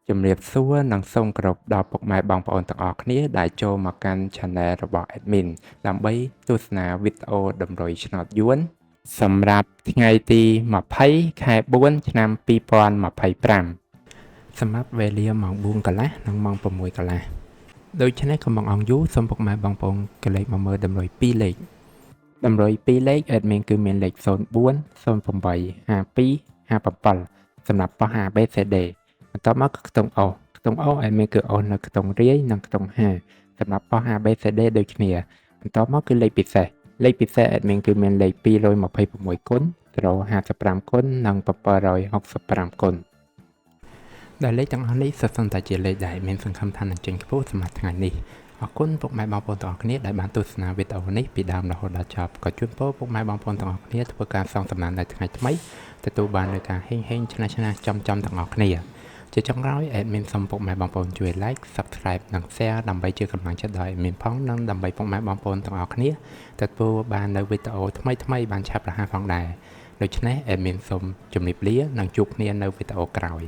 ជំរាបសួរនិងសូមគោរពដល់ពុកម៉ែបងប្អូនទាំងអស់គ្នាដែលចូលមកកាន់ Channel របស់ Admin ដើម្បីទស្សនាវីដេអូតម្រុយឆ្នោតយួនសម្រាប់ថ្ងៃទី20ខែ4ឆ្នាំ2025សម្រាប់វេលាម៉ោង4កន្លះនិងម៉ោង6កន្លះដូច្នេះកុំបង្អង់យូរសូមពុកម៉ែបងប្អូនកលេចមកមើលតម្រុយ2លេខតម្រុយ2លេខ Admin គឺមានលេខ04 08 52 57សម្រាប់បោះ ABCD បន្ទាប់មកគឺខ្ទង់ O ខ្ទង់ O Admin គឺ O នៅខ្ទង់រាយនិងខ្ទង់5សម្រាប់បោះ ABCD ដូចគ្នាបន្ទាប់មកគឺលេខពិសេសAdmin គឺមានលេខ226គុណ055គុណនិង765គុណដែលលេខទាំងអស់នេះសុទ្ធសឹងតែជាលេខដែលមានសង្ឃឹមថានឹងចេញខ្ពស់សម្រាប់ថ្ងៃនេះអរគុណពុកម៉ែបងប្អូនទាំងអស់គ្នាដែលបានទស្សនាវីដេអូនេះពីដើមរហូតដល់ចប់ក៏ជូនពរពុកម៉ែបងប្អូនទាំងអស់គ្នាធ្វើការសងសំណាននៅថ្ងៃថ្មីទទួលបាននូវការហេងឆ្នះចំទាំងអស់គ្នាជាចុងក្រោយ Admin សូមពុកម៉ែបងប្អូនជួយ Like Subscribe និង Share ដើម្បីជាកម្លាំងចិត្តដល់ Admin ផងនិងដើម្បីពុកម៉ែបងប្អូនទាំងអស់គ្នាទទួលបាននូវវីដេអូថ្មីបានឆាប់រហ័សផងដែរដូច្នេះ Admin សូមជម្រាបលានិងជួបគ្នានៅវីដេអូក្រោយ